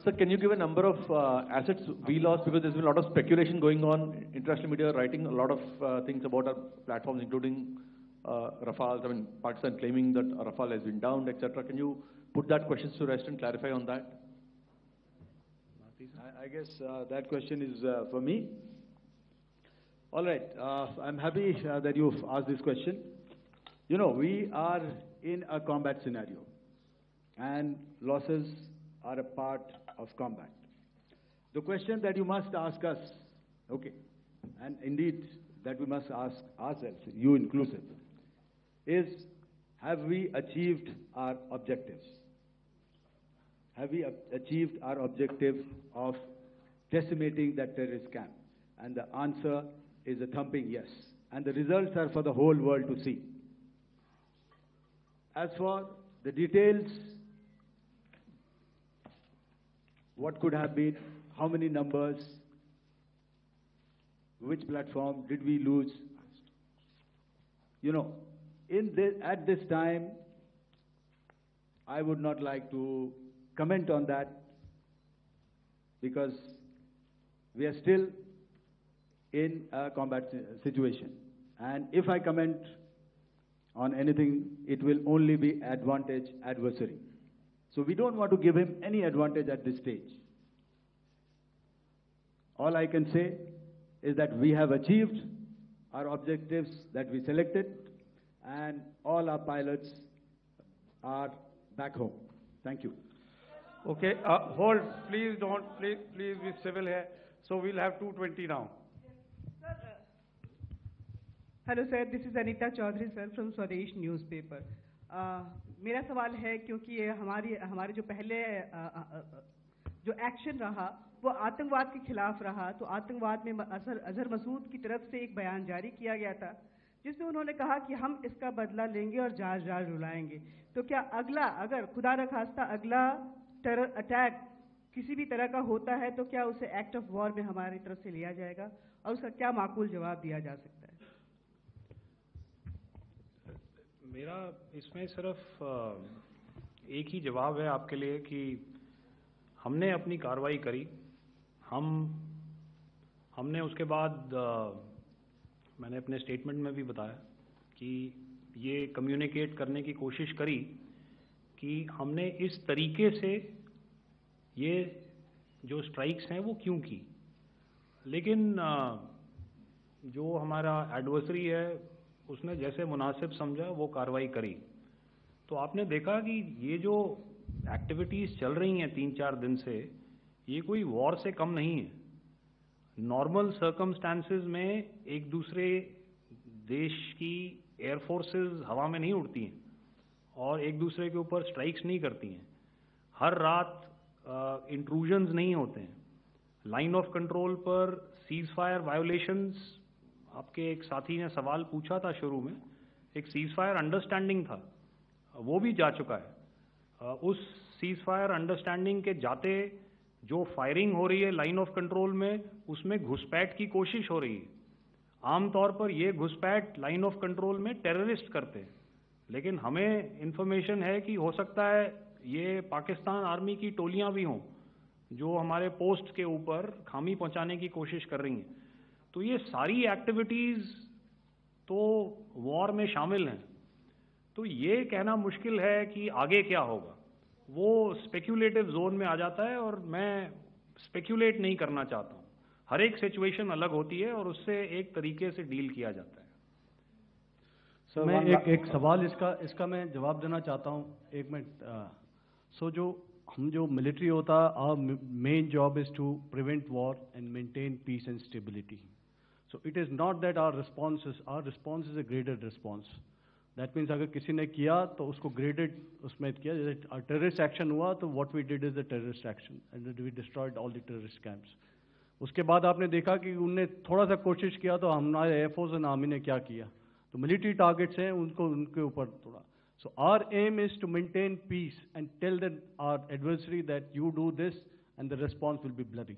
Sir, can you give a number of assets we lost? Because there's been a lot of speculation going on. International media writing a lot of things about our platforms, including Rafale. I mean, Pakistan claiming that Rafale has been downed, etc. Can you put that question to rest and clarify on that? I guess that question is for me. All right, I'm happy that you've asked this question. You know, we are in a combat scenario, and losses are a part of combat. The question that you must ask us, okay, and indeed that we must ask ourselves, you inclusive, is have we achieved our objectives? Have we achieved our objective of decimating that terrorist camp? And the answer is a thumping yes. And the results are for the whole world to see. As for the details, what could have been, how many numbers, which platform did we lose? You know, at this time, I would not like to comment on that because we are still in a combat situation. And if I comment on anything, it will only be advantage adversary. So we don't want to give him any advantage at this stage. All I can say is that we have achieved our objectives that we selected, and all our pilots are back home. Thank you. Okay, hold, please don't, please be civil here. So we'll have 220 now. Hello sir, this is Anita Chaudhary sir from Swadesh newspaper. मेरा सवाल है क्योंकि ये हमारे जो पहले जो action रहा वो आतंकवाद के खिलाफ रहा, तो आतंकवाद में अजहर मसूद की तरफ से एक बयान जारी किया गया था जिसमें उन्होंने कहा कि हम इसका बदला लेंगे और जाज जाज रुलाएंगे। तो क्या अगला, अगर खुदा न खास्ता अगला टेरर अटैक किसी भी तरह का होता है तो क्या उसे एक्ट ऑफ वॉर में हमारी तरफ से लिया जाएगा और उसका क्या माकूल जवाब दिया जा सकता है? मेरा इसमें सिर्फ एक ही जवाब है आपके लिए कि हमने अपनी कार्रवाई करी। हमने उसके बाद मैंने अपने स्टेटमेंट में भी बताया कि ये कम्युनिकेट करने की कोशिश करी कि हमने इस तरीके से ये जो स्ट्राइक्स हैं वो क्यों की। लेकिन जो हमारा एडवर्सरी है उसने जैसे मुनासिब समझा वो कार्रवाई करी। तो आपने देखा कि ये जो एक्टिविटीज़ चल रही हैं 3-4 दिन से, ये कोई वॉर से कम नहीं है। नॉर्मल सर्कमस्टांसेस में एक दूसरे देश की एयरफोर्सेस हवा में नहीं उड़ती हैं और एक दूसरे के ऊपर स्ट्राइक्स नहीं करती हैं। हर रात इंट्रूजन्स नहीं होते हैं। लाइन ऑफ कंट्रोल पर सीज फायर वायोलेशंस, आपके एक साथी ने सवाल पूछा था शुरू में, एक सीज फायर अंडरस्टैंडिंग था, वो भी जा चुका है। उस सीज फायर अंडरस्टैंडिंग के जाते जो फायरिंग हो रही है लाइन ऑफ कंट्रोल में, उसमें घुसपैठ की कोशिश हो रही है। आमतौर पर ये घुसपैठ लाइन ऑफ कंट्रोल में टेररिस्ट करते हैं, लेकिन हमें इंफॉर्मेशन है कि हो सकता है ये पाकिस्तान आर्मी की टोलियां भी हों जो हमारे पोस्ट के ऊपर खामी पहुंचाने की कोशिश कर रही हैं। तो ये सारी एक्टिविटीज़ तो वॉर में शामिल हैं। तो ये कहना मुश्किल है कि आगे क्या होगा, वो स्पेक्यूलेटिव जोन में आ जाता है और मैं स्पेक्यूलेट नहीं करना चाहता हूँ। हर एक सिचुएशन अलग होती है और उससे एक तरीके से डील किया जाता है। सर मैं एक सवाल इसका मैं जवाब देना चाहता हूँ, 1 मिनट। हम जो मिलिट्री होता है, our main job is to prevent war and maintain peace and stability. So it is not that our response is a graded response. That means अगर किसी ने किया तो उसको ग्रेडेड उसमें किया। जैसे टेररिस्ट एक्शन हुआ तो what we did is the terrorist action and we destroyed all the terrorist camps. उसके बाद आपने देखा कि उनने थोड़ा सा कोशिश किया तो हमारे एयरफोर्स एंड आर्मी ने क्या किया, तो मिलिट्री टारगेट्स हैं उनके ऊपर थोड़ा। So our aim is to maintain peace and tell our adversary that you do this and the response will be bloody.